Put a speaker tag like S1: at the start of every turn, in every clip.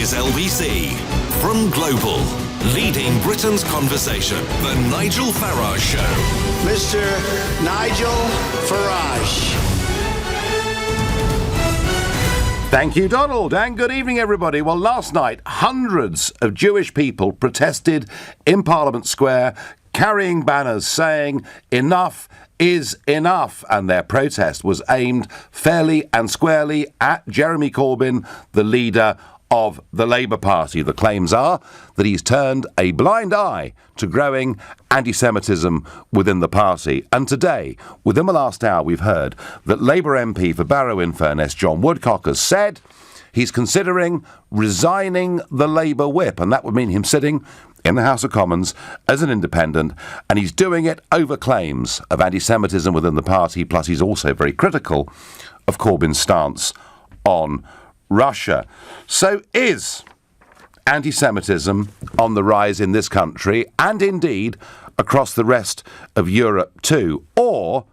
S1: is LBC. From Global, leading Britain's conversation, The Nigel Farage Show.
S2: Mr. Nigel Farage.
S3: Thank you, Donald, and good evening, everybody. Well, last night, hundreds of Jewish people protested in Parliament Square, carrying banners saying, "Enough is enough," and their protest was aimed fairly and squarely at Jeremy Corbyn, the leader of the Labour Party. The claims are that he's turned a blind eye to growing anti-Semitism within the party. And today, within the last hour, we've heard that Labour MP for Barrow-in-Furness, John Woodcock, has said he's considering resigning the Labour whip, and that would mean him sitting in the House of Commons as an independent, and he's doing it over claims of anti-Semitism within the party, plus he's also very critical of Corbyn's stance on Russia. So is anti-Semitism on the rise in this country, and indeed across the rest of Europe too? Or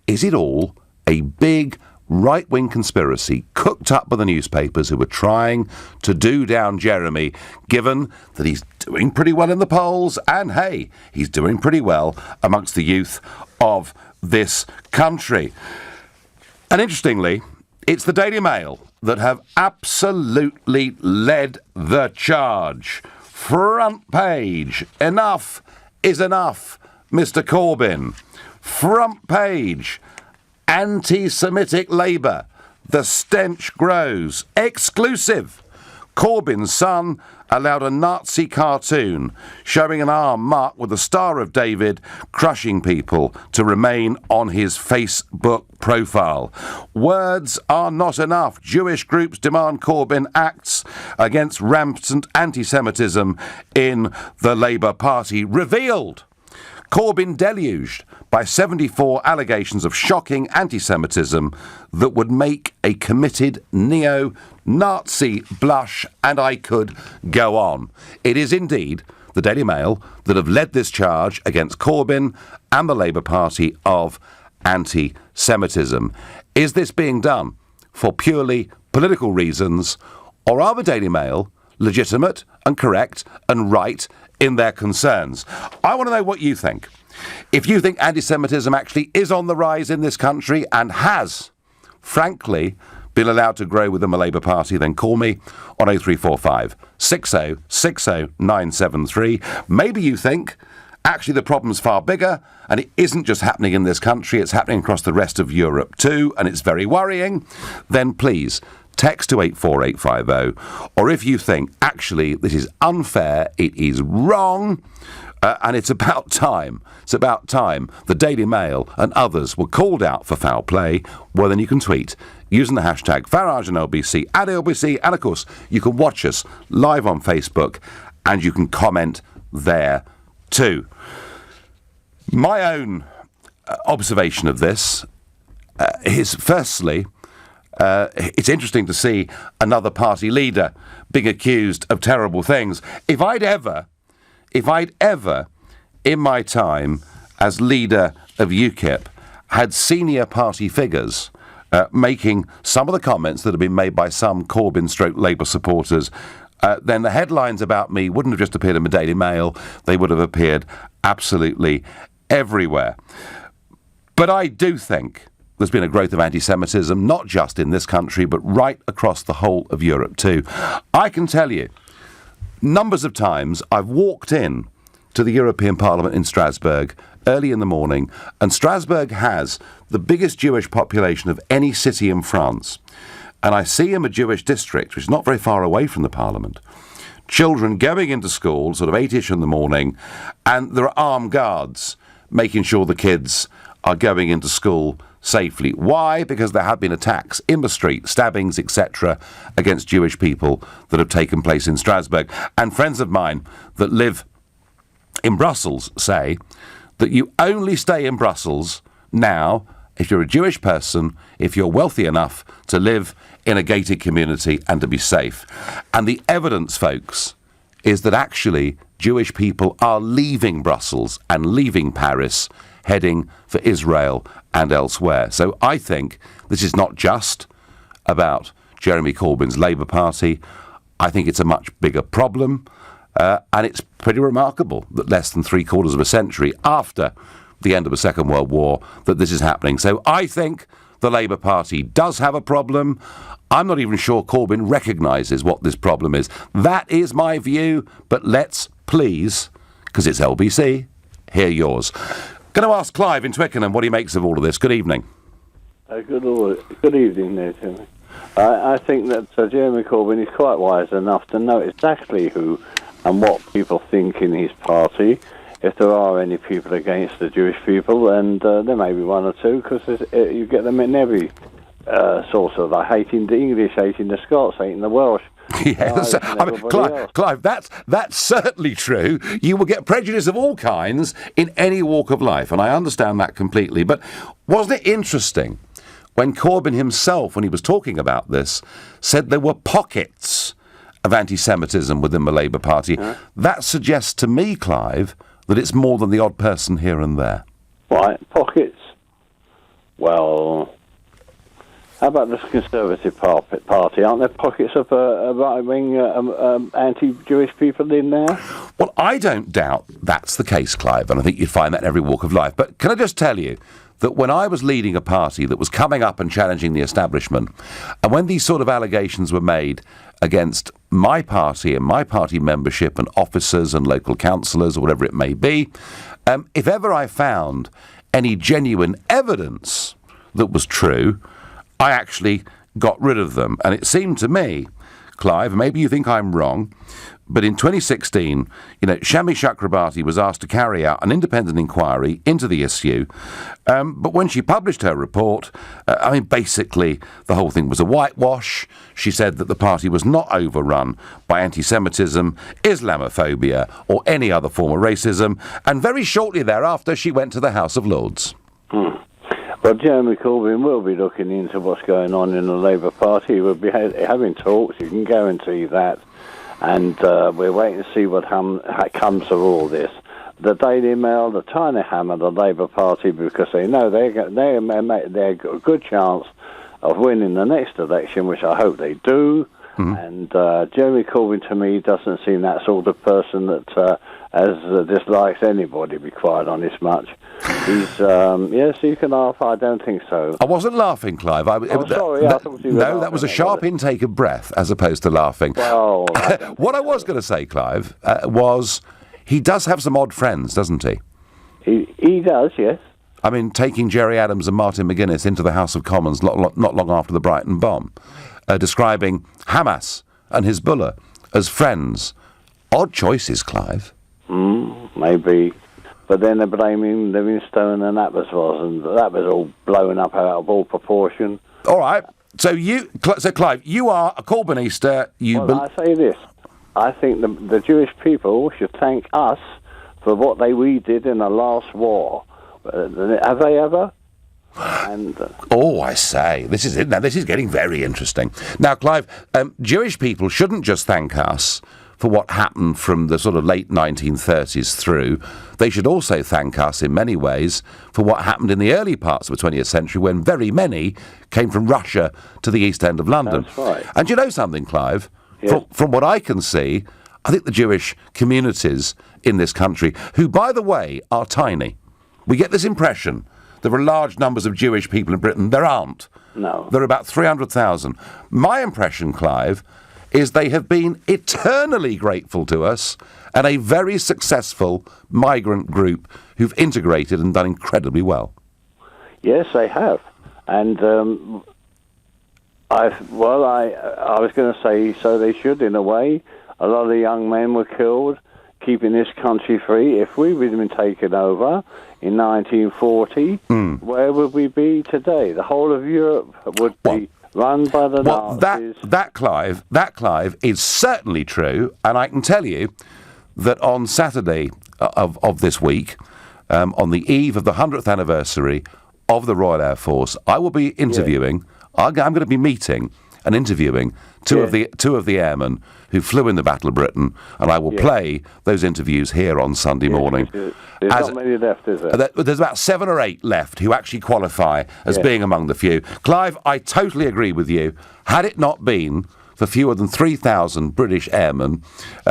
S3: is it all a big right-wing conspiracy cooked up by the newspapers who are trying to do down Jeremy, given that he's doing pretty well in the polls, and hey, he's doing pretty well amongst the youth of this country? And interestingly, it's the Daily Mail that have absolutely led the charge. Front page, "Enough is enough, Mr. Corbyn." Front page, "Anti-Semitic Labour, the stench grows." Exclusive, Corbyn's son allowed a Nazi cartoon showing an arm marked with the Star of David crushing people to remain on his Facebook profile. Words are not enough. Jewish groups demand Corbyn acts against rampant anti-Semitism in the Labour Party. Revealed, Corbyn deluged by 74 allegations of shocking anti-Semitism that would make a committed neo-Nazi blush, and I could go on. It is indeed the Daily Mail that have led this charge against Corbyn and the Labour Party of anti-Semitism. Is this being done for purely political reasons, or are the Daily Mail legitimate and correct and right in their concerns? I want to know what you think. If you think anti-Semitism actually is on the rise in this country and has, frankly, been allowed to grow within the Labour Party, then call me on 0345 60 60 973. Maybe you think actually the problem's far bigger and it isn't just happening in this country, it's happening across the rest of Europe too, and it's very worrying. Then please text to 84850. Or if you think actually this is unfair, it is wrong, and it's about time the Daily Mail and others were called out for foul play, well then you can tweet using the hashtag Farage and LBC at LBC, and of course you can watch us live on Facebook and you can comment there too. My own observation of this is firstly, it's interesting to see another party leader being accused of terrible things. If I'd ever, in my time as leader of UKIP, had senior party figures making some of the comments that have been made by some Corbyn/Labour supporters, then the headlines about me wouldn't have just appeared in the Daily Mail, they would have appeared absolutely everywhere. But I do think there's been a growth of anti-Semitism, not just in this country, but right across the whole of Europe too. I can tell you, numbers of times I've walked in to the European Parliament in Strasbourg early in the morning, and Strasbourg has the biggest Jewish population of any city in France. And I see in a Jewish district, which is not very far away from the Parliament, children going into school, sort of 8ish in the morning, and there are armed guards making sure the kids are going into school safely. Why? Because there have been attacks in the street, stabbings, etc., against Jewish people that have taken place in Strasbourg. And friends of mine that live in Brussels say that you only stay in Brussels now if you're a Jewish person, if you're wealthy enough to live in a gated community and to be safe. And the evidence, folks, is that actually Jewish people are leaving Brussels and leaving Paris, heading for Israel and elsewhere. So I think this is not just about Jeremy Corbyn's Labour Party. I think it's a much bigger problem, and it's pretty remarkable that less than 3/4 of a century after the end of the Second World War that this is happening. So I think the Labour Party does have a problem. I'm not even sure Corbyn recognises what this problem is. That is my view, but let's please, because it's LBC, hear yours. Going to ask Clive in Twickenham what he makes of all of this. Good evening.
S4: Good evening there, Jimmy. I think that Jeremy Corbyn is quite wise enough to know exactly who and what people think in his party. If there are any people against the Jewish people, and there may be one or two, because you get them in every sort of, like hating the English, hating the Scots, hating the Welsh.
S3: Yes, Clive, that's certainly true. You will get prejudice of all kinds in any walk of life, and I understand that completely. But wasn't it interesting when Corbyn himself, when he was talking about this, said there were pockets of anti-Semitism within the Labour Party? Yeah. That suggests to me, Clive, that it's more than the odd person here and there.
S4: Right, pockets. Well, how about the Conservative Party? Aren't there pockets of right-wing anti-Jewish people in there?
S3: Well, I don't doubt that's the case, Clive, and I think you'd find that in every walk of life. But can I just tell you that when I was leading a party that was coming up and challenging the establishment, and when these sort of allegations were made against my party and my party membership and officers and local councillors or whatever it may be, if ever I found any genuine evidence that was true, I actually got rid of them. And it seemed to me, Clive, maybe you think I'm wrong, but in 2016, Shami Chakrabarti was asked to carry out an independent inquiry into the issue. But when she published her report, basically the whole thing was a whitewash. She said that the party was not overrun by anti-Semitism, Islamophobia, or any other form of racism. And very shortly thereafter, she went to the House of Lords.
S4: Well, Jeremy Corbyn will be looking into what's going on in the Labour Party. He will be having talks, you can guarantee that. And we're waiting to see what comes of all this. The Daily Mail, the tiny hammer, the Labour Party, because they know they've got a good chance of winning the next election, which I hope they do. Mm-hmm. And Jeremy Corbyn, to me, doesn't seem that sort of person that dislikes anybody, to be quite honest much. He's, yes, you can laugh, I don't think so.
S3: I wasn't laughing, Clive.
S4: Sorry, I thought you were
S3: No, that was a sharp intake of breath as opposed to laughing.
S4: Well,
S3: what I was going to say, Clive, was he does have some odd friends, doesn't he?
S4: He does, yes.
S3: I mean, taking Gerry Adams and Martin McGuinness into the House of Commons not long after the Brighton bomb, describing Hamas and Hezbollah as friends. Odd choices, Clive.
S4: Maybe. But then they're blaming Livingstone and that was all blown up out of all proportion.
S3: All right. So Clive, you are a Corbynista.
S4: I say this. I think the Jewish people should thank us for what we did in the last war. Have they ever?
S3: I say, this is it. Now, this is getting very interesting. Now, Clive, Jewish people shouldn't just thank us for what happened from the sort of late 1930s through. They should also thank us in many ways for what happened in the early parts of the 20th century when very many came from Russia to the East End of London.
S4: That's right.
S3: And you know something, Clive?
S4: Yes.
S3: From what I can see, I think the Jewish communities in this country, who, by the way, are tiny. We get this impression there are large numbers of Jewish people in Britain. There aren't.
S4: No.
S3: There are about 300,000. My impression, Clive, is they have been eternally grateful to us and a very successful migrant group who've integrated and done incredibly well.
S4: Yes, they have. And I was going to say, so they should, in a way. A lot of the young men were killed, keeping this country free. If we would have been taken over in 1940, where would we be today? The whole of Europe would be run by the Nazis.
S3: That Clive, is certainly true, and I can tell you that on Saturday of this week, on the eve of the 100th anniversary of the Royal Air Force, I will be interviewing. I'm going to be meeting and interviewing two of the airmen who flew in the Battle of Britain, and I will play those interviews here on Sunday morning.
S4: There's not many left, is there?
S3: There's about 7 or 8 left who actually qualify as being among the few. Clive, I totally agree with you. Had it not been for fewer than 3,000 British airmen,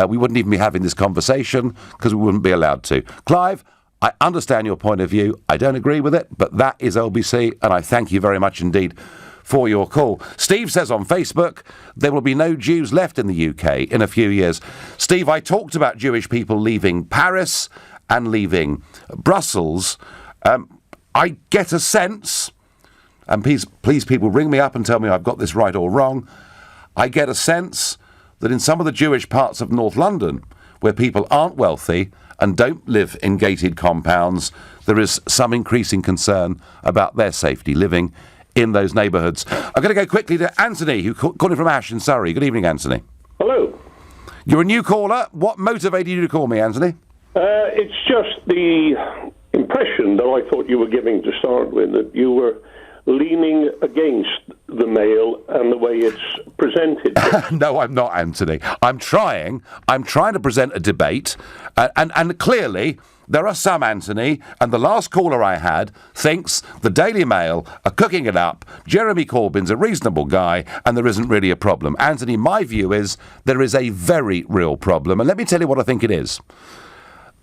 S3: we wouldn't even be having this conversation because we wouldn't be allowed to. Clive, I understand your point of view. I don't agree with it, but that is LBC, and I thank you very much indeed for your call. Steve says on Facebook, there will be no Jews left in the UK in a few years. Steve, I talked about Jewish people leaving Paris and leaving Brussels. I get a sense, and please people ring me up and tell me I've got this right or wrong, I get a sense that in some of the Jewish parts of North London, where people aren't wealthy and don't live in gated compounds, there is some increasing concern about their safety living in those neighbourhoods. I'm going to go quickly to Anthony, who called in from Ash in Surrey. Good evening, Anthony.
S5: Hello.
S3: You're a new caller. What motivated you to call me, Anthony?
S5: It's just the impression that I thought you were giving to start with, that you were leaning against the Mail and the way it's presented.
S3: No, I'm not, Anthony. I'm trying to present a debate, and clearly there are some, Anthony, and the last caller I had thinks the Daily Mail are cooking it up, Jeremy Corbyn's a reasonable guy, and there isn't really a problem. Anthony, my view is there is a very real problem, and let me tell you what I think it is.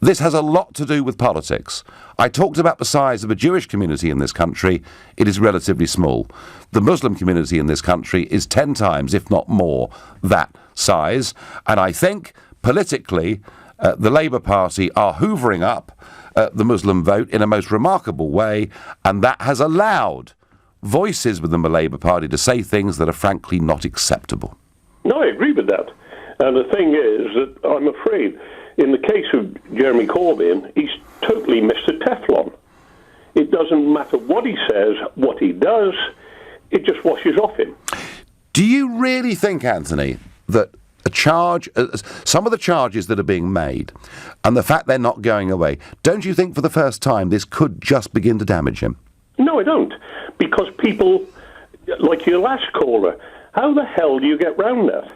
S3: This has a lot to do with politics. I talked about the size of the Jewish community in this country. It is relatively small. The Muslim community in this country is 10 times, if not more, that size. And I think, politically, the Labour Party are hoovering up the Muslim vote in a most remarkable way, and that has allowed voices within the Labour Party to say things that are frankly not acceptable.
S5: No, I agree with that. And the thing is that I'm afraid, in the case of Jeremy Corbyn, he's totally Mr. Teflon. It doesn't matter what he says, what he does, it just washes off him.
S3: Do you really think, Anthony, that some of the charges that are being made and the fact they're not going away, don't you think for the first time this could just begin to damage him?
S5: No, I don't. Because people, like your last caller, how the hell do you get round that?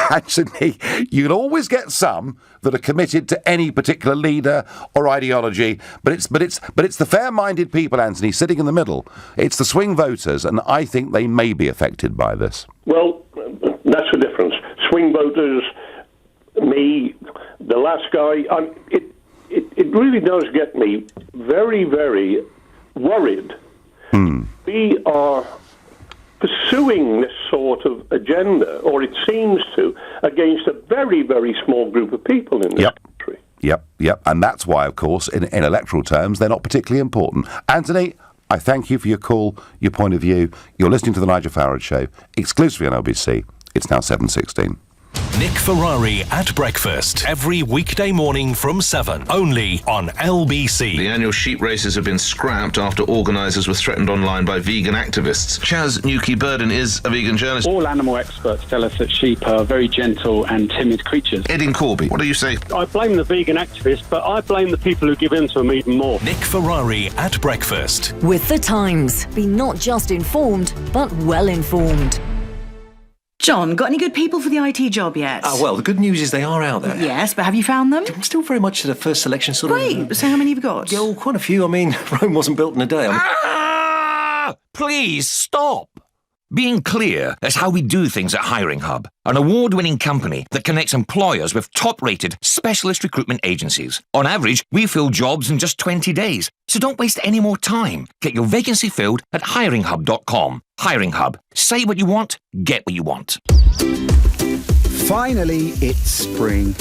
S3: Actually, you'll always get some that are committed to any particular leader or ideology, but it's the fair-minded people, Anthony, sitting in the middle. It's the swing voters, and I think they may be affected by this.
S5: Well, that's the difference. Swing voters, me, the last guy, it really does get me very, very worried. We are pursuing this sort of agenda, or it seems to, against a very, very small group of people in this country.
S3: Yep. And that's why, of course, in electoral terms, they're not particularly important. Anthony, I thank you for your call, your point of view. You're listening to The Nigel Farage Show, exclusively on LBC. It's now 7:16.
S1: Nick Ferrari at breakfast every weekday morning from 7, only on LBC.
S6: The annual sheep races have been scrapped after organisers were threatened online by vegan activists. Chaz Newkey-Burden is a vegan journalist.
S7: All animal experts tell us that sheep are very gentle and timid creatures.
S6: Edin Corby, what do you say?
S7: I blame the vegan activists, but I blame the people who give in to them even more.
S1: Nick Ferrari at breakfast.
S8: With The Times. Be not just informed, but well informed.
S9: John, got any good people for the IT job yet?
S10: Well, the good news is they are out there.
S9: Yes, but have you found them?
S10: I'm still very much at the first selection sort of...
S9: Great, so how many have you got?
S10: Yeah, well, quite a few. I mean, Rome wasn't built in a day.
S11: Please stop. Being clear is how we do things at Hiring Hub, an award-winning company that connects employers with top-rated specialist recruitment agencies. On average, we fill jobs in just 20 days. So don't waste any more time. Get your vacancy filled at hiringhub.com. Hiring Hub. Say what you want, get what you want.
S12: Finally, it's spring.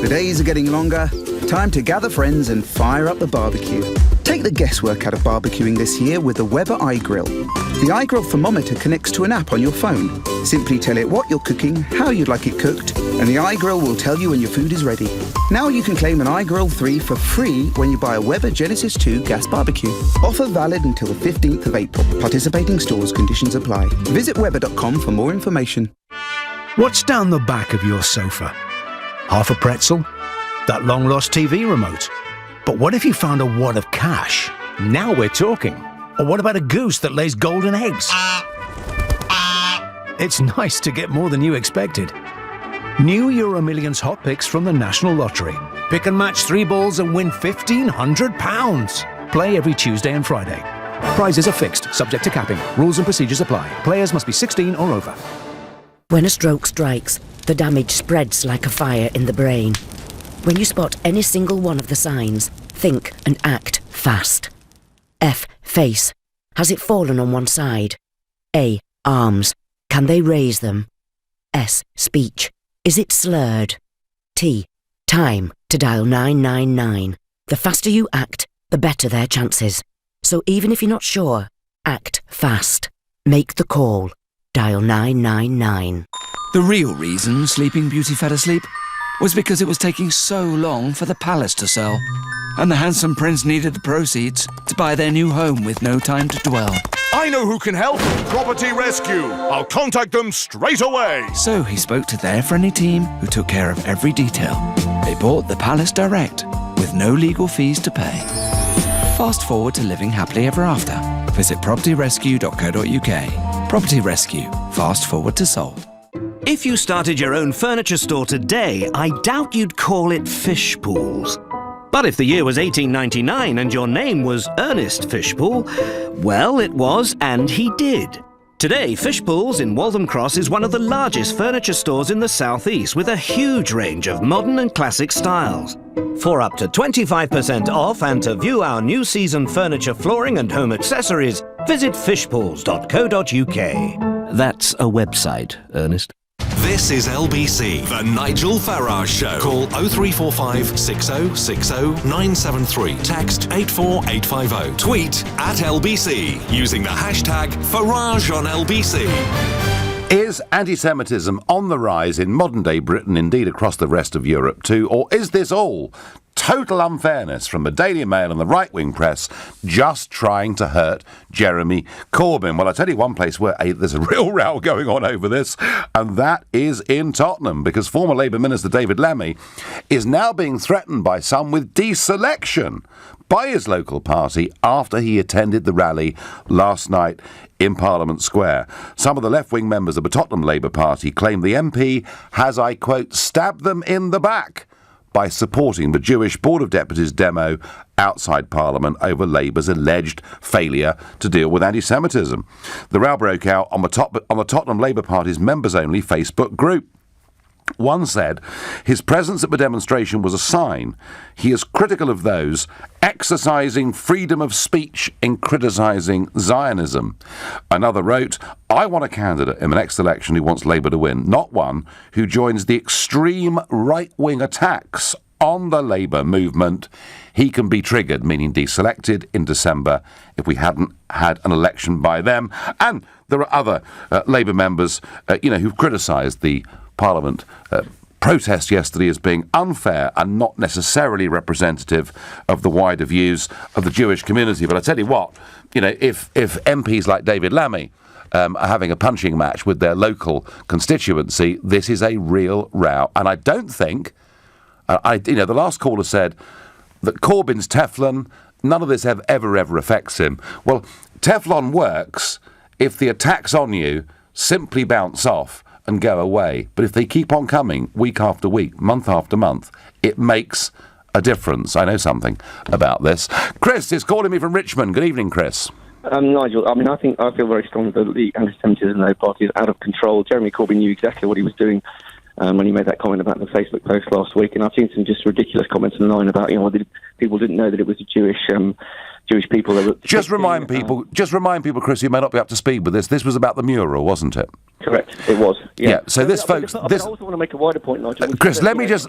S12: The days are getting longer. Time to gather friends and fire up the barbecue. Take the guesswork out of barbecuing this year with the Weber iGrill. The iGrill thermometer connects to an app on your phone. Simply tell it what you're cooking, how you'd like it cooked, and the iGrill will tell you when your food is ready. Now you can claim an iGrill 3 for free when you buy a Weber Genesis 2 gas barbecue. Offer valid until the 15th of April. Participating stores, conditions apply. Visit Weber.com for more information.
S13: What's down the back of your sofa? Half a pretzel? That long-lost TV remote? But what if you found a wad of cash? Now we're talking. Or what about a goose that lays golden eggs? It's nice to get more than you expected. New Euro Millions Hot Picks from the National Lottery. Pick and match 3 balls and win £1,500. Play every Tuesday and Friday. Prizes are fixed, subject to capping. Rules and procedures apply. Players must be 16 or over.
S14: When a stroke strikes, the damage spreads like a fire in the brain. When you spot any single one of the signs, think and act fast. F. Face. Has it fallen on one side? A. Arms. Can they raise them? S. Speech. Is it slurred? T. Time to dial 999. The faster you act, the better their chances. So even if you're not sure, act fast. Make the call. Dial 999.
S15: The real reason Sleeping Beauty fell asleep was because it was taking so long for the palace to sell, and the handsome prince needed the proceeds to buy their new home with no time to dwell.
S16: I know who can help. Property Rescue. I'll contact them straight away.
S15: So he spoke to their friendly team who took care of every detail. They bought the palace direct with no legal fees to pay. Fast forward to living happily ever after. Visit propertyrescue.co.uk. Property Rescue. Fast forward to sold.
S17: If you started your own furniture store today, I doubt you'd call it Fish Pools. But if the year was 1899 and your name was Ernest Fishpool, well, it was, and he did. Today, Fishpools in Waltham Cross is one of the largest furniture stores in the South East with a huge range of modern and classic styles. For up to 25% off and to view our new season furniture, flooring and home accessories, visit fishpools.co.uk. That's a website, Ernest.
S1: This is LBC, the Nigel Farage Show. Call 0345 6060 973. Text 84850. Tweet at LBC using the hashtag Farage on LBC.
S3: Is anti-Semitism on the rise in modern-day Britain, indeed across the rest of Europe too, or is this all total unfairness from the Daily Mail and the right-wing press just trying to hurt Jeremy Corbyn? Well, I'll tell you one place where there's a real row going on over this, and that is in Tottenham, because former Labour Minister David Lammy is now being threatened by some with deselection by his local party after he attended the rally last night in Parliament Square. Some of the left-wing members of the Tottenham Labour Party claim the MP has, I quote, stabbed them in the back by supporting the Jewish Board of Deputies demo outside Parliament over Labour's alleged failure to deal with anti-Semitism. The row broke out on the Tottenham Labour Party's members-only Facebook group. One said his presence at the demonstration was a sign he is critical of those exercising freedom of speech in criticising Zionism. Another wrote, I want a candidate in the next election who wants Labour to win, not one who joins the extreme right-wing attacks on the Labour movement. He can be triggered, meaning deselected in December if we hadn't had an election by them. And there are other Labour members, who've criticised the Parliament protest yesterday as being unfair and not necessarily representative of the wider views of the Jewish community. But I tell you what, if MPs like David Lammy are having a punching match with their local constituency, this is a real row. And I don't think, the last caller said that Corbyn's Teflon, none of this ever affects him. Well, Teflon works if the attacks on you simply bounce off and go away. But if they keep on coming week after week, month after month, it makes a difference. I know something about this. Chris is calling me from Richmond. Good evening, Chris.
S18: Nigel, I feel very strongly that the anti-Semitism in the Labour Party is out of control. Jeremy Corbyn knew exactly what he was doing when he made that comment about the Facebook post last week, and I've seen some just ridiculous comments online about people didn't know that it was a Jewish people. That were
S3: just remind people, Chris, you may not be up to speed with this. This was about the mural, wasn't it?
S18: Correct, it was. Yeah.
S3: So
S18: I also want to make a wider point, Nigel.
S3: Chris, let me just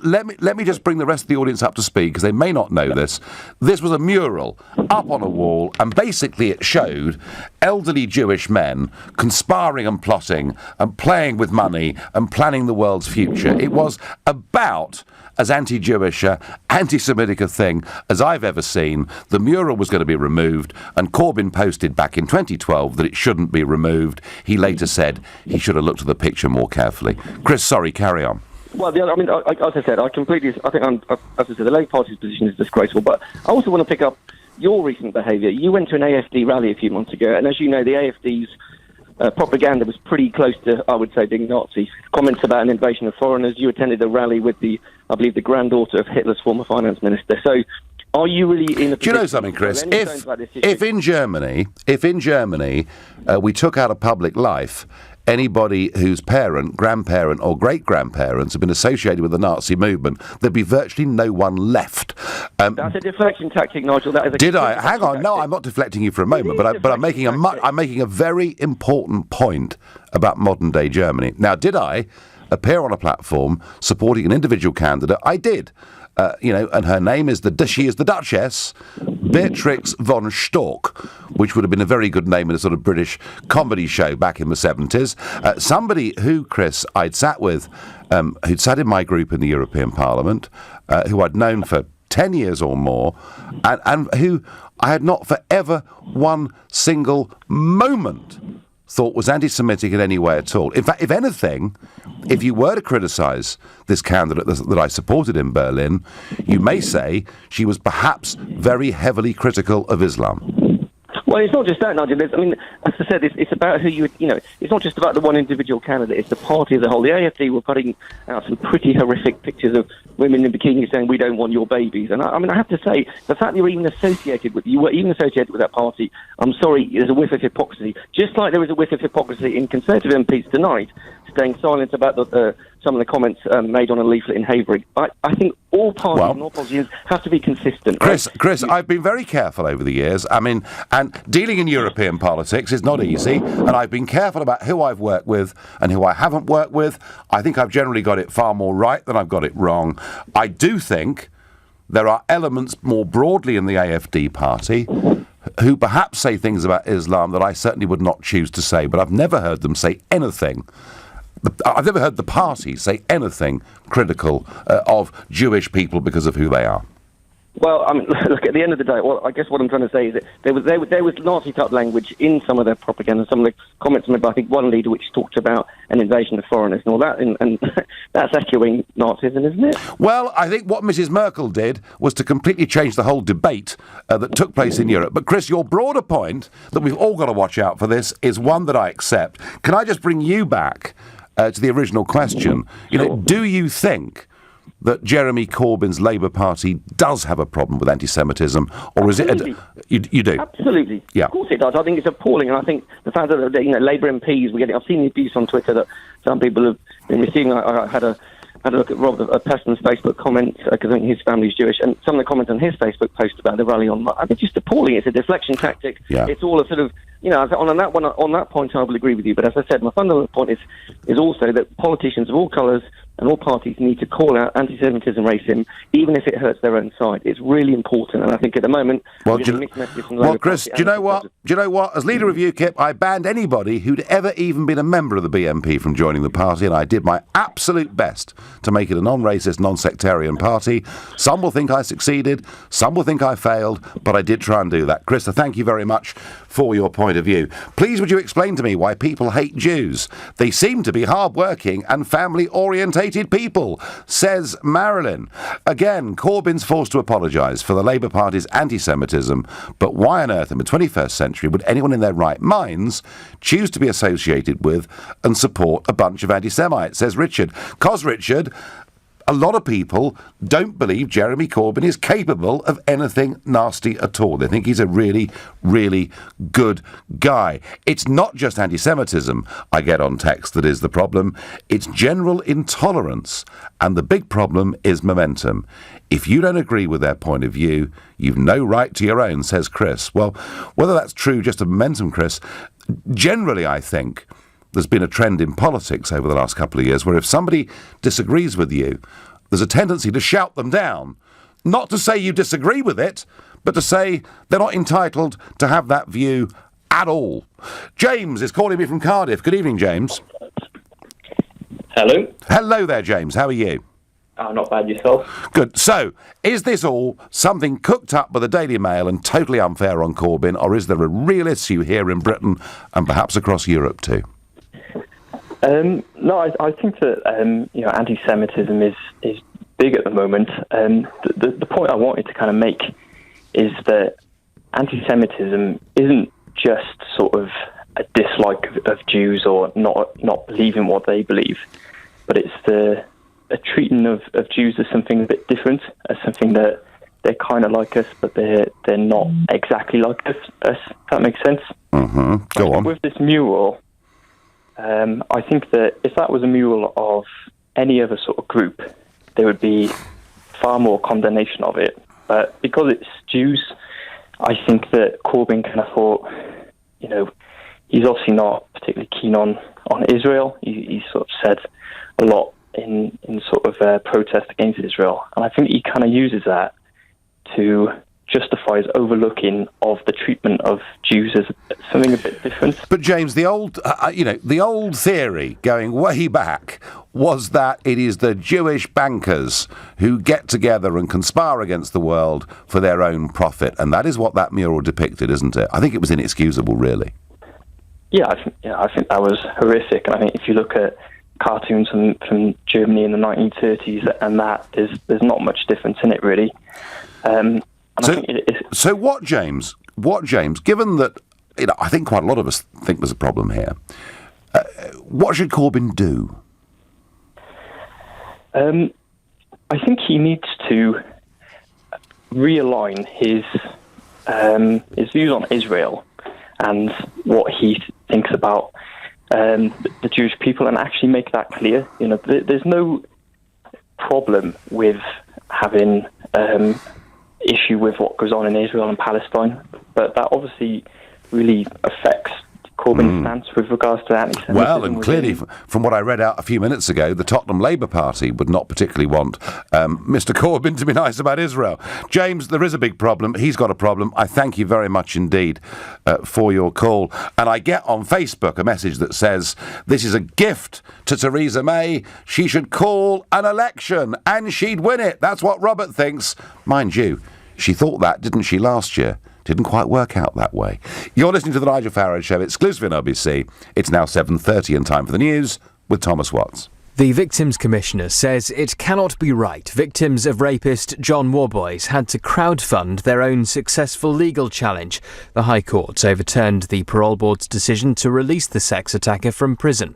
S3: bring the rest of the audience up to speed because they may not know this. This was a mural up on a wall, and basically it showed elderly Jewish men conspiring and plotting and playing with money and planning the world's future. It was about as anti-Jewish, anti-Semitic a thing as I've ever seen. The mural was going to be removed, and Corbyn posted back in 2012 that it shouldn't be removed. He later said he should have looked at the picture more carefully. Chris, sorry, carry on.
S18: Well, as I said, as I said, the Labour Party's position is disgraceful, but I also want to pick up your recent behaviour. You went to an AFD rally a few months ago, and as you know, the AFD's propaganda was pretty close to, I would say, being Nazi. Comments about an invasion of foreigners. You attended a rally with the granddaughter of Hitler's former finance minister. So, are you really in a position... Do you know
S3: something, Chris? If in Germany we took out of public life anybody whose parent, grandparent or great-grandparents have been associated with the Nazi movement, there'd be virtually no one left.
S18: That's a deflection tactic, Nigel. That is a
S3: Did I? Hang on. No, I'm not deflecting you for a moment, but I'm making I'm making a very important point about modern-day Germany. Now, did I appear on a platform supporting an individual candidate? I did. And her name is she is the Duchess Beatrix von Storck, which would have been a very good name in a sort of British comedy show back in the 70s. Somebody who, Chris, I'd sat with, who'd sat in my group in the European Parliament, who I'd known for 10 years or more, and who I had not for ever one single moment thought was anti-Semitic in any way at all. In fact, if anything, if you were to criticise this candidate that I supported in Berlin, you may say she was perhaps very heavily critical of Islam.
S18: Well, it's not just that, Nigel. I mean, as I said, it's about who it's not just about the one individual candidate, it's the party as a whole. The AfD were putting out some pretty horrific pictures of women in bikinis saying, we don't want your babies. And I have to say, the fact that you were even associated with that party, I'm sorry, there's a whiff of hypocrisy. Just like there is a whiff of hypocrisy in Conservative MPs tonight, staying silent about some of the comments made on a leaflet in Havering. I think all parties and all politicians have to be consistent.
S3: Chris, I've been very careful over the years. I mean, and dealing in European politics is not easy, and I've been careful about who I've worked with and who I haven't worked with. I think I've generally got it far more right than I've got it wrong. I do think there are elements more broadly in the AfD party who perhaps say things about Islam that I certainly would not choose to say, but I've never heard them say anything. I've never heard the party say anything critical of Jewish people because of who they are.
S18: Well, I mean, look, at the end of the day, I guess what I'm trying to say is that there was Nazi-type language in some of their propaganda, some of the comments made by, I think, one leader which talked about an invasion of foreigners and all that, and that's echoing Nazism, isn't it?
S3: Well, I think what Mrs. Merkel did was to completely change the whole debate that took place in Europe. But, Chris, your broader point, that we've all got to watch out for this, is one that I accept. Can I just bring you back to the original question? Do you think that Jeremy Corbyn's Labour Party does have a problem with anti-Semitism, or is it? You do?
S18: Absolutely.
S3: Yeah.
S18: Of course it does. I think it's appalling, and I think the fact that Labour MPs were getting. I've seen the abuse on Twitter that some people have been receiving. I had a look at Rob Peston's Facebook comments because I think his family's Jewish, and some of the comments on his Facebook post about the rally on. I think it's just appalling. It's a deflection tactic.
S3: Yeah.
S18: It's all a sort of. On that point, I will agree with you. But as I said, my fundamental point is also that politicians of all colours and all parties need to call out anti-Semitism, racism, even if it hurts their own side. It's really important, and I think at the moment, mixed messages from the Labour
S3: Chris,
S18: Party.
S3: do you know what? As leader of UKIP, I banned anybody who'd ever even been a member of the BNP from joining the party, and I did my absolute best to make it a non-racist, non-sectarian party. Some will think I succeeded, some will think I failed, but I did try and do that. Chris, thank you very much for your point of view. Please, would you explain to me why people hate Jews? They seem to be hard-working and family-orientated people, says Marilyn. Again, Corbyn's forced to apologise for the Labour Party's anti-Semitism, but why on earth in the 21st century would anyone in their right minds choose to be associated with and support a bunch of anti-Semites, says Richard. 'Cause, Richard, a lot of people don't believe Jeremy Corbyn is capable of anything nasty at all. They think he's a really, really good guy. It's not just anti-Semitism I get on text that is the problem. It's general intolerance. And the big problem is momentum. If you don't agree with their point of view, you've no right to your own, says Chris. Well, whether that's true just of momentum, Chris, generally I think there's been a trend in politics over the last couple of years where if somebody disagrees with you, there's a tendency to shout them down. Not to say you disagree with it, but to say they're not entitled to have that view at all. James is calling me from Cardiff. Good evening, James.
S19: Hello.
S3: Hello there, James. How are you?
S19: Oh, not bad, yourself.
S3: Good. So, is this all something cooked up by the Daily Mail and totally unfair on Corbyn, or is there a real issue here in Britain and perhaps across Europe too?
S19: No, I think that anti-Semitism is big at the moment. The point I wanted to kind of make is that anti-Semitism isn't just sort of a dislike of Jews or not believing what they believe, but it's a treating of Jews as something a bit different, as something that they're kind of like us, but they're not exactly like us. If that makes sense.
S3: Mm-hmm. Go on.
S19: With this mural, I think that if that was a mural of any other sort of group, there would be far more condemnation of it. But because it's Jews, I think that Corbyn kind of thought, he's obviously not particularly keen on Israel. He sort of said a lot in sort of protest against Israel. And I think he kind of uses that to justify his overlooking of the treatment of Jews as something a bit different.
S3: But James, the old theory going way back was that it is the Jewish bankers who get together and conspire against the world for their own profit, and that is what that mural depicted, isn't it? I think it was inexcusable, really.
S19: Yeah, I think that was horrific. And I think if you look at cartoons from Germany in the 1930s, and that there's not much difference in it, really.
S3: So what, James? Given that, I think quite a lot of us think there's a problem here. What should Corbyn do?
S19: I think he needs to realign his views on Israel and what he thinks about the Jewish people, and actually make that clear. There's no problem with having issue with what goes on in Israel and Palestine, but that obviously really affects Corbyn's stance with regards to anti-Semitism.
S3: Well, and clearly, from what I read out a few minutes ago, the Tottenham Labour Party would not particularly want Mr Corbyn to be nice about Israel. James, there is a big problem. He's got a problem. I thank you very much indeed for your call. And I get on Facebook a message that says, this is a gift to Theresa May. She should call an election and she'd win it. That's what Robert thinks. Mind you, she thought that, didn't she, last year? Didn't quite work out that way. You're listening to The Nigel Farage Show, exclusively on LBC. It's now 7:30 and time for the news with Thomas Watts.
S20: The Victims Commissioner says it cannot be right victims of rapist John Worboys had to crowdfund their own successful legal challenge. The High Court overturned the Parole Board's decision to release the sex attacker from prison.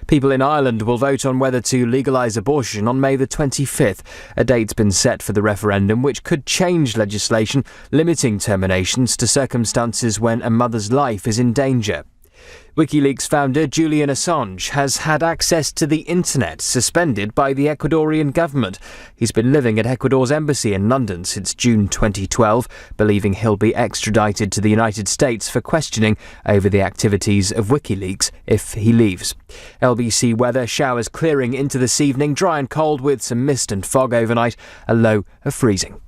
S20: People in Ireland will vote on whether to legalise abortion on May the 25th. A date's been set for the referendum, which could change legislation limiting terminations to circumstances when a mother's life is in danger. WikiLeaks founder Julian Assange has had access to the internet suspended by the Ecuadorian government. He's been living at Ecuador's embassy in London since June 2012, believing he'll be extradited to the United States for questioning over the activities of WikiLeaks if he leaves. LBC weather, showers clearing into this evening, dry and cold with some mist and fog overnight, a low of freezing.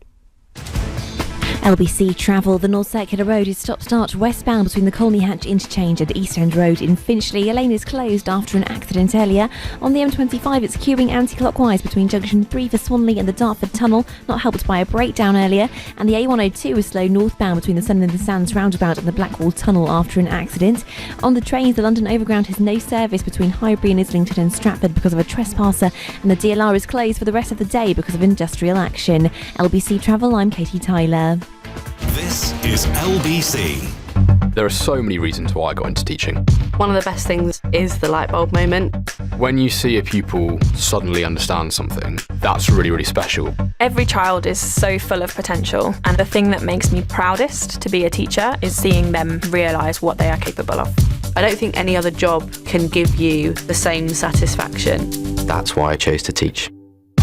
S21: LBC travel. The North Circular Road is stop-start westbound between the Colney Hatch interchange and East End Road in Finchley. A lane is closed after an accident earlier. On the M25, it's queuing anti-clockwise between Junction 3 for Swanley and the Dartford Tunnel, not helped by a breakdown earlier. And the A102 is slow northbound between the Sun and the Sands roundabout and the Blackwall Tunnel after an accident. On the trains, the London Overground has no service between Highbury and Islington and Stratford because of a trespasser, and the DLR is closed for the rest of the day because of industrial action. LBC Travel, I'm Katie Tyler.
S1: This is LBC.
S22: There are so many reasons why I got into teaching.
S23: One of the best things is the light bulb moment.
S22: When you see a pupil suddenly understand something, that's really, really special.
S23: Every child is so full of potential, and the thing that makes me proudest to be a teacher is seeing them realise what they are capable of. I don't think any other job can give you the same satisfaction.
S22: That's why I chose to teach.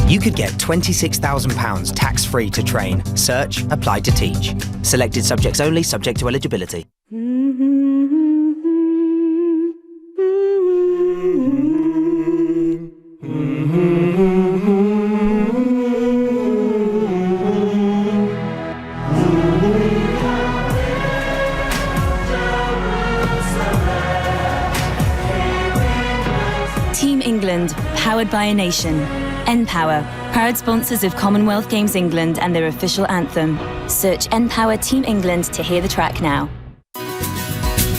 S24: You could get £26,000 tax-free to train. Search, apply to teach. Selected subjects only, subject to eligibility.
S25: Team England, powered by a nation. npower, proud sponsors of Commonwealth Games England and their official anthem. Search npower Team England to hear the track now.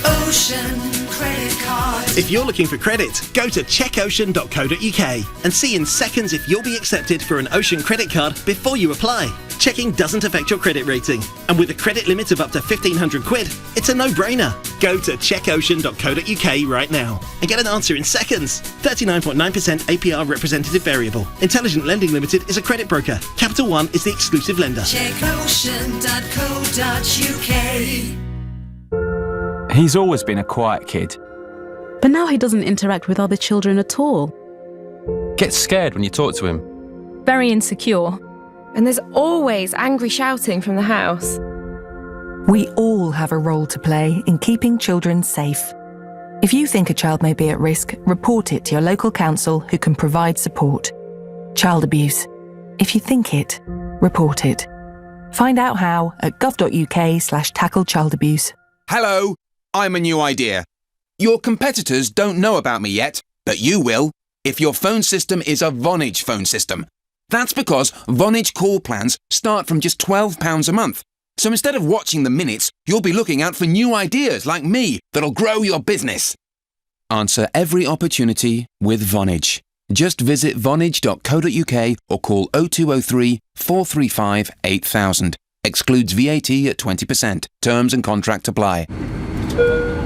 S26: Ocean Credit Card. If you're looking for credit, go to checkocean.co.uk and see in seconds if you'll be accepted for an Ocean credit card before you apply. Checking doesn't affect your credit rating, and with a credit limit of up to £1,500, it's a no-brainer. Go to checkocean.co.uk right now and get an answer in seconds. 39.9% APR representative variable. Intelligent Lending Limited is a credit broker. Capital One is the exclusive lender. Checkocean.co.uk.
S27: He's always been a quiet kid,
S2: But now he doesn't interact with other children at all.
S4: Gets scared when you talk to him.
S5: Very insecure.
S6: And there's always angry shouting from the house.
S7: We all have a role to play in keeping children safe. If you think a child may be at risk, report it to your local council who can provide support. Child abuse. If you think it, report it. Find out how at gov.uk/tackle-child-abuse.
S8: Hello, I'm a new idea. Your competitors don't know about me yet, but you will if your phone system is a Vonage phone system. That's because Vonage call plans start from just £12 a month. So instead of watching the minutes, you'll be looking out for new ideas like me that'll grow your business. Answer every opportunity with Vonage. Just visit vonage.co.uk or call 0203 435 8000. Excludes VAT at 20%. Terms and contract apply.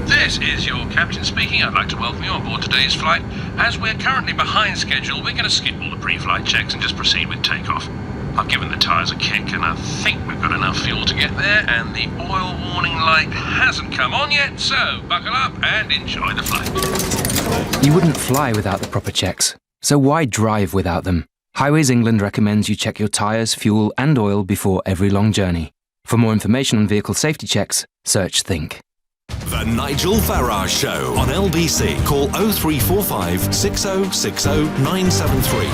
S27: This is your captain speaking. I'd like to welcome you on board today's flight. As we're currently behind schedule, we're going to skip all the pre-flight checks and just proceed with takeoff. I've given the tyres a kick and I think we've got enough fuel to get there, and the oil warning light hasn't come on yet, so buckle up and enjoy the flight.
S20: You wouldn't fly without the proper checks, so why drive without them? Highways England recommends you check your tyres, fuel and oil before every long journey. For more information on vehicle safety checks, search Think.
S1: The Nigel Farage Show on LBC. Call 0345 6060 973.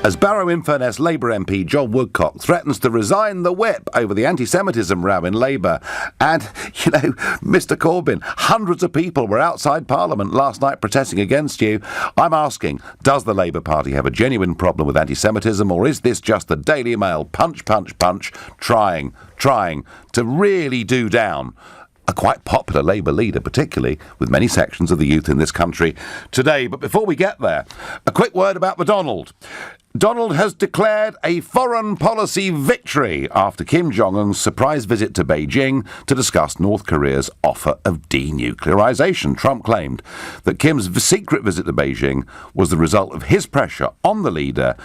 S3: As Barrow-in-Furness Labour MP John Woodcock threatens to resign the whip over the anti-Semitism row in Labour. And, Mr Corbyn, hundreds of people were outside Parliament last night protesting against you. I'm asking, does the Labour Party have a genuine problem with anti-Semitism, or is this just the Daily Mail punch, trying to really do down a quite popular Labour leader, particularly with many sections of the youth in this country today? But before we get there, a quick word about the Donald. Donald has declared a foreign policy victory after Kim Jong-un's surprise visit to Beijing to discuss North Korea's offer of denuclearization. Trump claimed that Kim's secret visit to Beijing was the result of his pressure on the leader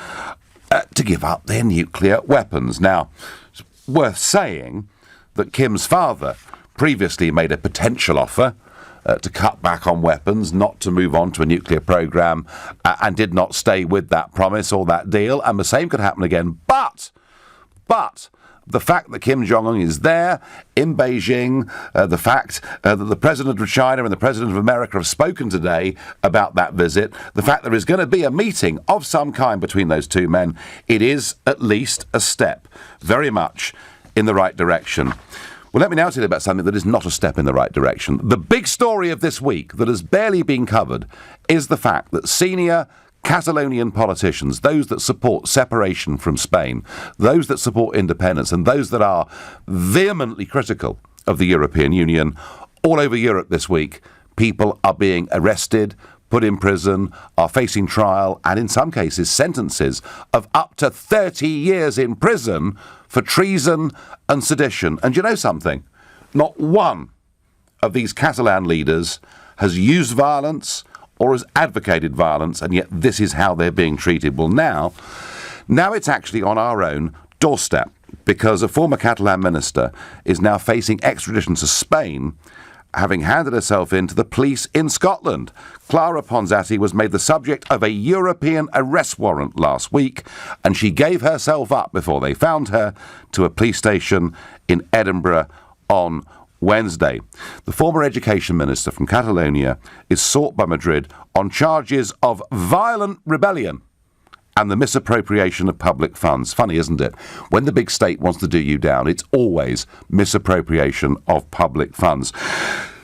S3: to give up their nuclear weapons. Now, it's worth saying that Kim's father previously made a potential offer to cut back on weapons, not to move on to a nuclear programme, and did not stay with that promise or that deal, and the same could happen again. But the fact that Kim Jong-un is there in Beijing, the fact that the President of China and the President of America have spoken today about that visit, the fact there is going to be a meeting of some kind between those two men, it is at least a step very much in the right direction. Well, let me now tell you about something that is not a step in the right direction. The big story of this week that has barely been covered is the fact that senior Catalonian politicians, those that support separation from Spain, those that support independence, and those that are vehemently critical of the European Union, all over Europe this week, people are being arrested, put in prison, are facing trial, and in some cases sentences of up to 30 years in prison for treason and sedition. And you know something? Not one of these Catalan leaders has used violence or has advocated violence, and yet this is how they're being treated. Well, now it's actually on our own doorstep, because a former Catalan minister is now facing extradition to Spain, having handed herself in to the police in Scotland. Clara Ponsati was made the subject of a European arrest warrant last week, and she gave herself up before they found her to a police station in Edinburgh on Wednesday. The former education minister from Catalonia is sought by Madrid on charges of violent rebellion and the misappropriation of public funds. Funny, isn't it? When the big state wants to do you down, it's always misappropriation of public funds.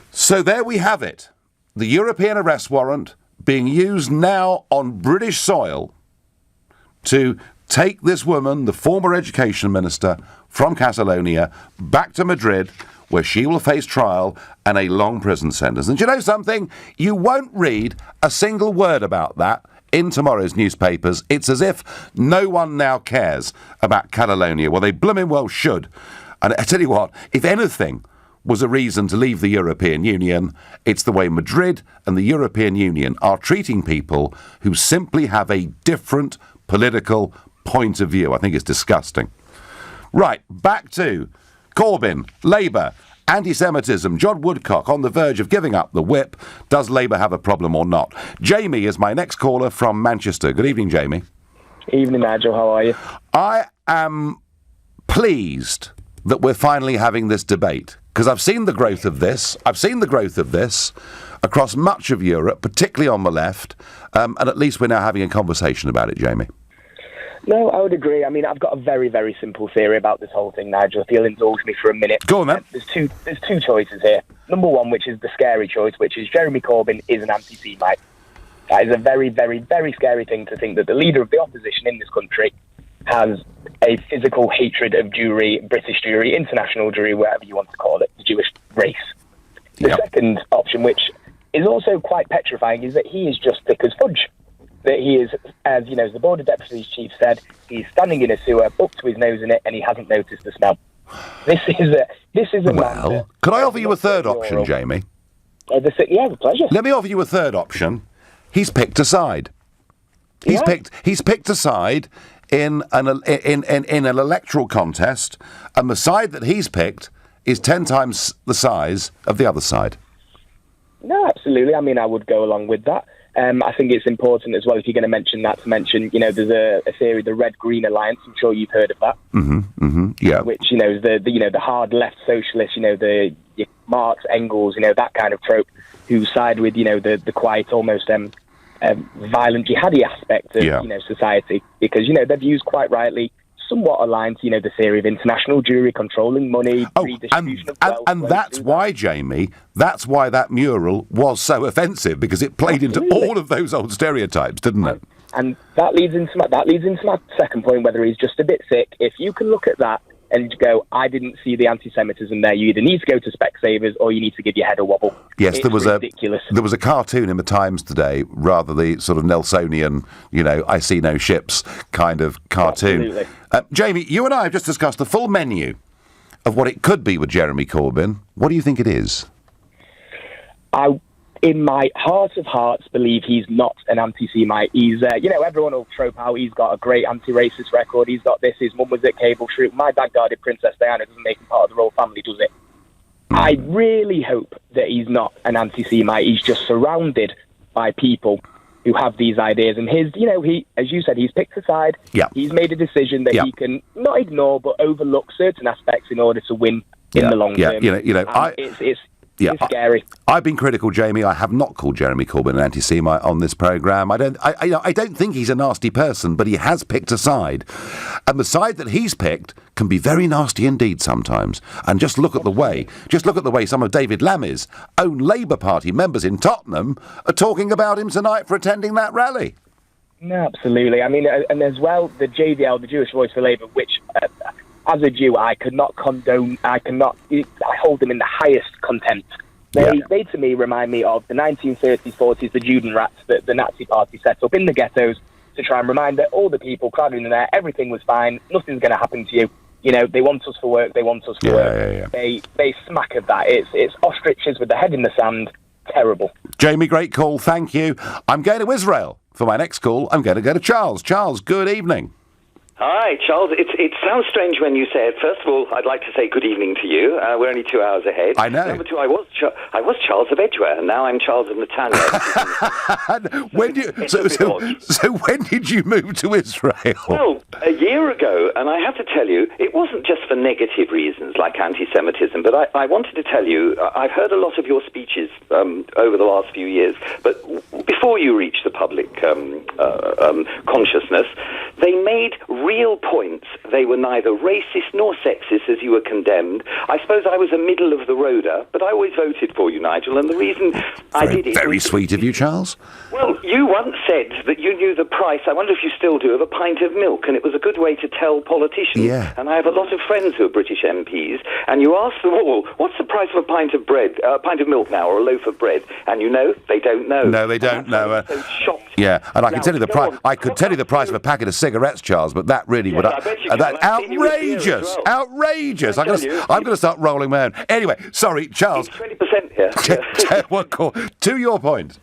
S3: So there we have it. The European arrest warrant being used now on British soil to take this woman, the former education minister from Catalonia, back to Madrid, where she will face trial and a long prison sentence. And you know something? You won't read a single word about that in tomorrow's newspapers. It's as if no one now cares about Catalonia. Well, they blooming well should. And I tell you what, if anything was a reason to leave the European Union, it's the way Madrid and the European Union are treating people who simply have a different political point of view. I think it's disgusting. Right, back to Corbyn, Labour, Anti-Semitism, John Woodcock on the verge of giving up the whip. Does Labour have a problem or not? Jamie is my next caller from Manchester. Good evening, Jamie.
S9: Evening, Nigel. How are you?
S3: I am pleased that we're finally having this debate, because I've seen the growth of this. I've seen the growth of this across much of Europe, particularly on the left, and at least we're now having a conversation about it, Jamie.
S9: No, I would agree. I mean, I've got a very, very simple theory about this whole thing, Nigel. If you'll indulge me for a minute.
S3: Go on, then.
S9: There's two choices here. Number one, which is the scary choice, which is Jeremy Corbyn is an anti-Semite. That is a very, very, very scary thing to think that the leader of the opposition in this country has a physical hatred of Jewry, British Jewry, international Jewry, whatever you want to call it, the Jewish race. The second option, which is also quite petrifying, is that he is just thick as fudge. That he is, as you know, as the Border Deputy Chief said, he's standing in a sewer, up to his nose in it, and he hasn't noticed the smell. This is a man.
S3: Could I offer you a third option, Jamie?
S9: Yeah, with pleasure.
S3: Let me offer you a third option. He's picked a side. He's picked a side in an electoral contest, and the side that he's picked is 10 times the size of the other side.
S9: No, absolutely. I mean, I would go along with that. I think it's important as well, if you're going to mention that, to mention, you know, there's a theory, the Red-Green Alliance. I'm sure you've heard of that.
S3: Yeah.
S9: Which, you know, is the hard left socialists, you know, the Marx, Engels, you know, that kind of trope, who side with, you know, the quiet, almost violent jihadi aspect of, you know, society, because, you know, their views quite rightly somewhat aligned to, you know, the theory of international Jewry controlling money, redistribution of wealth.
S3: And that's why, Jamie, that's why that mural was so offensive, because it played into all of those old stereotypes, didn't it?
S9: And that leads into my second point, whether he's just a bit sick. If you can look at that and go, I didn't see the anti-Semitism there, you either need to go to Specsavers or you need to give your head a wobble.
S3: Yes,
S9: it's ridiculous.
S3: There was a cartoon in the Times today, rather the sort of Nelsonian, you know, I see no ships kind of cartoon.
S9: Absolutely.
S3: Jamie, you and I have just discussed the full menu of what it could be with Jeremy Corbyn. What do you think it is?
S9: I, in my heart of hearts, believe he's not an anti-Semite. He's, you know, everyone will trope out he's got a great anti-racist record. He's got this. His mum was at Cable Troop. My dad guarded Princess Diana. Doesn't make him part of the royal family, does it? I really hope that he's not an anti-Semite. He's just surrounded by people who have these ideas. And his, you know, he, as you said, he's picked a side.
S3: Yeah.
S9: He's made a decision that he can not ignore, but overlook certain aspects in order to win in the long term. It's scary.
S3: I've been critical, Jamie. I have not called Jeremy Corbyn an anti-Semite on this programme. I don't think he's a nasty person, but he has picked a side. And the side that he's picked can be very nasty indeed sometimes. And just look at the way some of David Lammy's own Labour Party members in Tottenham are talking about him tonight for attending that rally.
S9: No, absolutely. I mean, and as well, the JVL, the Jewish Voice for Labour, which... as a Jew, I could not condone, I hold them in the highest contempt. They to me remind me of the 1930s, 40s, the Judenrats that the Nazi Party set up in the ghettos to try and remind that all the people crowded in there, everything was fine, nothing's going to happen to you. You know, they want us for work, they want us for work. They smack of that. It's ostriches with the head in the sand. Terrible.
S3: Jamie, great call, thank you. I'm going to Israel. For my next call, I'm going to go to Charles. Charles, good evening.
S10: Hi, Charles. It sounds strange when you say it. First of all, I'd like to say good evening to you. We're only 2 hours ahead.
S3: I know.
S10: Number two, I was Charles of Edgware, and now I'm Charles of Netanya.
S3: So when did you move to Israel?
S10: Well, a year ago, and I have to tell you, it wasn't just for negative reasons like anti-Semitism, but I wanted to tell you, I've heard a lot of your speeches over the last few years, but before you reached the public consciousness, they made real points. They were neither racist nor sexist as you were condemned. I suppose I was a middle-of-the-roader, but I always voted for you, Nigel, and the reason I did it...
S3: Very sweet of you, Charles.
S10: Well, you once said that you knew the price, I wonder if you still do, of a pint of milk, and it was a good way to tell politicians.
S3: Yeah.
S10: And I have a lot of friends who are British MPs, and you ask them all, what's the price of a pint of bread, a pint of milk now, or a loaf of bread? And you know, they don't know.
S3: No, they don't know.
S10: So shocked.
S3: Yeah, and I can tell you the price. I could tell you the price of a packet of cigarettes, Charles, but that really would. That outrageous, outrageous. I'm going to start rolling my own. Anyway, sorry, Charles.
S10: 20% here.
S3: What call? To your point.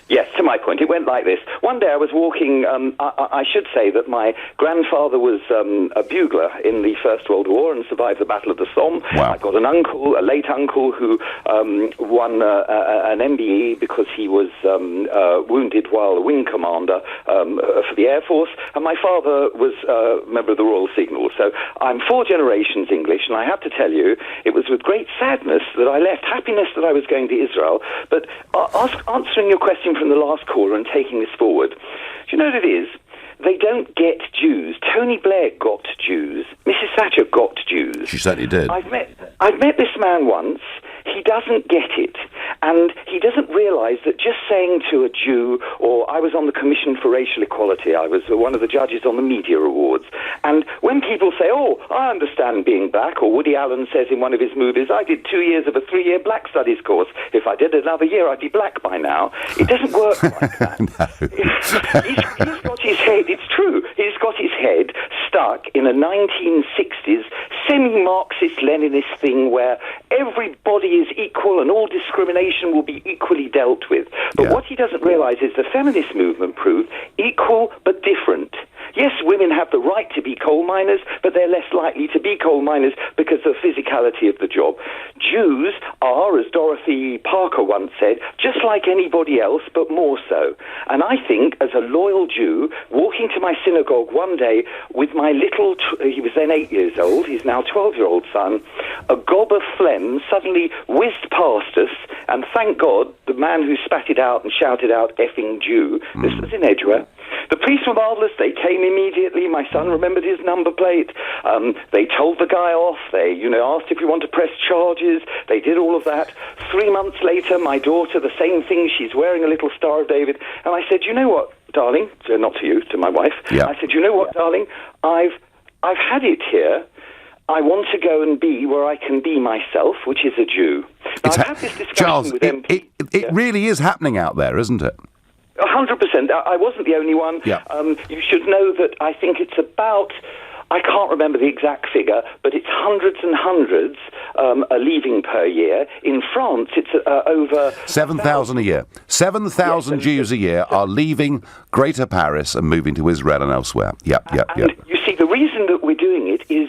S10: Yes, to my point. It went like this. One day I was walking, I should say that my grandfather was a bugler in the First World War and survived the Battle of the Somme.
S3: Wow.
S10: I've got an uncle, a late uncle, who won an MBE because he was wounded while a wing commander for the Air Force, and my father was a member of the Royal Signal. So I'm 4 generations English, and I have to tell you, it was with great sadness that I left. Happiness that I was going to Israel, but answering your question from the last caller and taking this forward, do you know what it is? They don't get Jews. Tony Blair got Jews. Mrs. Thatcher got Jews.
S3: She certainly did.
S10: I've met this man once. He doesn't get it. And he doesn't realise that just saying to a Jew, or I was on the Commission for Racial Equality, I was one of the judges on the Media Awards, and when people say, oh, I understand being black, or Woody Allen says in one of his movies, I did 2 years of a 3-year black studies course. If I did another year, I'd be black by now. It doesn't work like that.
S3: No.
S10: He's got his head, it's true, he's got his head stuck in a 1960s semi-Marxist Leninist thing where everybody is equal and all discrimination will be equally dealt with. But what he doesn't realise is the feminist movement proved equal but different. Yes, women have the right to be coal miners, but they're less likely to be coal miners because of the physicality of the job. Jews are, as Dorothy Parker once said, just like anybody else, but more so. And I think, as a loyal Jew, walking to my synagogue one day with my little, he was then 8 years old, he's now 12-year-old son, a gob of phlegm suddenly whizzed past us, and thank God, the man who spat it out and shouted out, effing Jew, this was in Edgware. The police were marvellous. They came immediately. My son remembered his number plate. They told the guy off. They, asked if we want to press charges. They did all of that. 3 months later, my daughter, the same thing. She's wearing a little Star of David. And I said, you know what, darling? Not to you, to my wife.
S3: Yeah.
S10: I said, you know what, darling? I've had it here. I want to go and be where I can be myself, which is a Jew. Now, I've had this discussion
S3: Charles,
S10: with MP.
S3: it really is happening out there, isn't it?
S10: 100%. I wasn't the only one.
S3: Yeah.
S10: You should know that I think it's about, I can't remember the exact figure, but it's hundreds and hundreds are leaving per year. In France, it's over
S3: 7,000 a year. 7,000 Jews a year are leaving Greater Paris and moving to Israel and elsewhere. Yeah.
S10: And you see, the reason that we're doing it is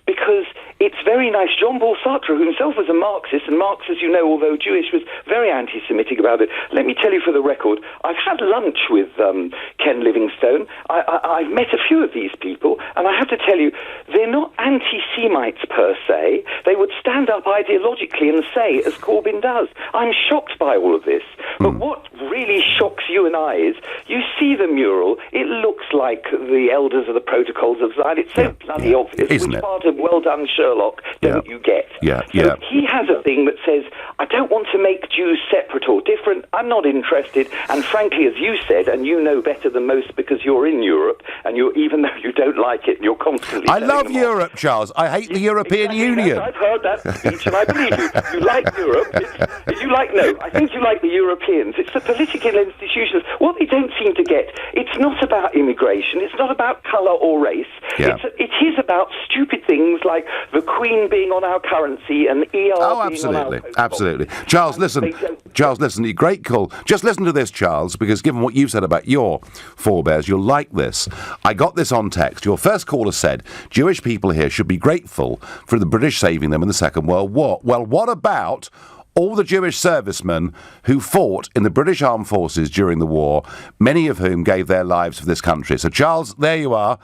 S10: because it's very nice. Jean-Paul Sartre, who himself was a Marxist, and Marx, as you know, although Jewish, was very anti-Semitic about it. Let me tell you for the record, I've had lunch with Ken Livingstone. I've met a few of these people, and I have to tell you, they're not anti-Semites per se. They would stand up ideologically and say, as Corbyn does, I'm shocked by all of this. But what really shocks you and I is, you see the mural, it looks like the elders of the Protocols of Zion. It's so bloody obvious.
S3: Isn't
S10: Which
S3: it?
S10: part of Well Done, Sherlock don't you get?
S3: So
S10: he has a thing that says, I don't want to make Jews separate or different. I'm not interested. And frankly, as you said, and you know better than most because you're in Europe, and even though you don't like it, you're constantly
S3: I love Europe, Charles. I hate the European Union.
S10: Yes, I've heard that speech, and I believe you. You like Europe. I think you like the Europeans. It's the political institutions. What they don't seem to get, it's not about immigration. It's not about colour or race.
S3: Yeah.
S10: It is about stupid things like the Queen being on our currency and ER being on our
S3: Absolutely. Charles, listen, you're great call. Just listen to this, Charles, because given what you've said about your forebears, you'll like this. I got this on text. Your first caller said, Jewish people here should be grateful for the British saving them in the Second World War. Well, what about all the Jewish servicemen who fought in the British Armed Forces during the war, many of whom gave their lives for this country? So, Charles, there you are.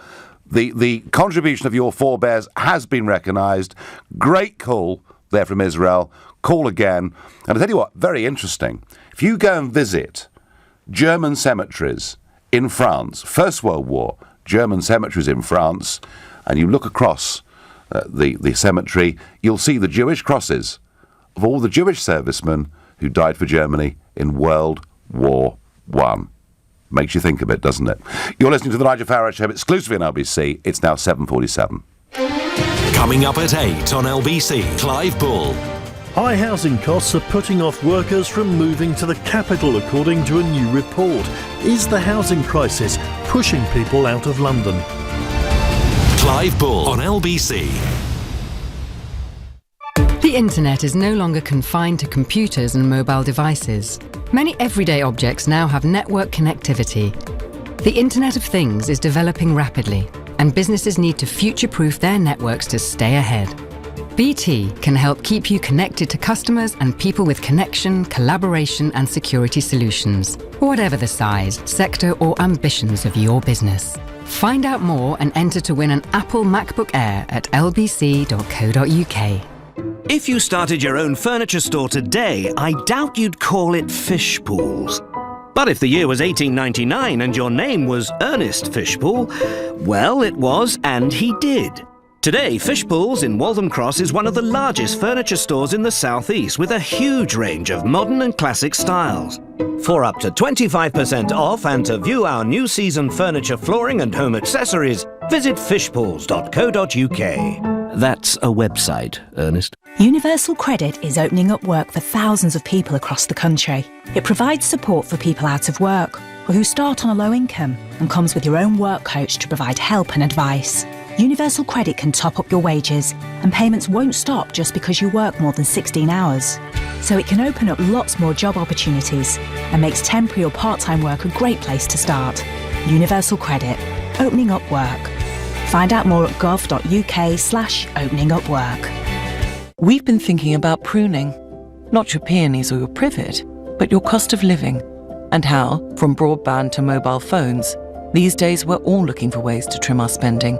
S3: The contribution of your forebears has been recognised. Great call there from Israel. Call again. And I tell you what, very interesting. If you go and visit German cemeteries in France, First World War, German cemeteries in France, and you look across the cemetery, you'll see the Jewish crosses of all the Jewish servicemen who died for Germany in World War I. Makes you think a bit, doesn't it? You're listening to the Nigel Farage Show exclusively on LBC. It's now 7:47.
S1: Coming up at 8 on LBC, Clive Bull.
S11: High housing costs are putting off workers from moving to the capital, according to a new report. Is the housing crisis pushing people out of London?
S1: Clive Bull on LBC.
S12: The internet is no longer confined to computers and mobile devices. Many everyday objects now have network connectivity. The Internet of Things is developing rapidly, and businesses need to future-proof their networks to stay ahead. BT can help keep you connected to customers and people with connection, collaboration and security solutions, whatever the size, sector or ambitions of your business. Find out more and enter to win an Apple MacBook Air at lbc.co.uk.
S13: If you started your own furniture store today, I doubt you'd call it Fishpools. But if the year was 1899 and your name was Ernest Fishpool, well, it was, and he did. Today, Fishpools in Waltham Cross is one of the largest furniture stores in the southeast with a huge range of modern and classic styles. For up to 25% off and to view our new season furniture, flooring and home accessories, visit fishpools.co.uk. That's a website, Ernest.
S14: Universal Credit is opening up work for thousands of people across the country. It provides support for people out of work or who start on a low income and comes with your own work coach to provide help and advice. Universal Credit can top up your wages and payments won't stop just because you work more than 16 hours. So it can open up lots more job opportunities and makes temporary or part-time work a great place to start. Universal Credit, opening up work. Find out more at gov.uk/openingupwork.
S15: We've been thinking about pruning, not your peonies or your privet, but your cost of living, and how, from broadband to mobile phones, these days we're all looking for ways to trim our spending.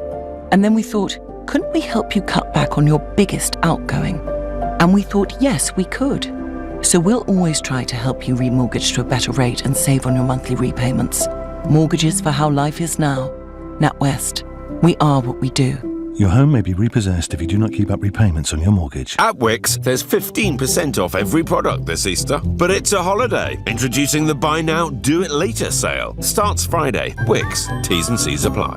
S15: And then we thought, couldn't we help you cut back on your biggest outgoing? And we thought, yes, we could. So we'll always try to help you remortgage to a better rate and save on your monthly repayments. Mortgages for how life is now. NatWest. We are what we do.
S16: Your home may be repossessed if you do not keep up repayments on your mortgage.
S17: At Wix, there's 15% off every product this Easter. But it's a holiday. Introducing the Buy Now, Do It Later sale. Starts Friday. Wix. T's and C's apply.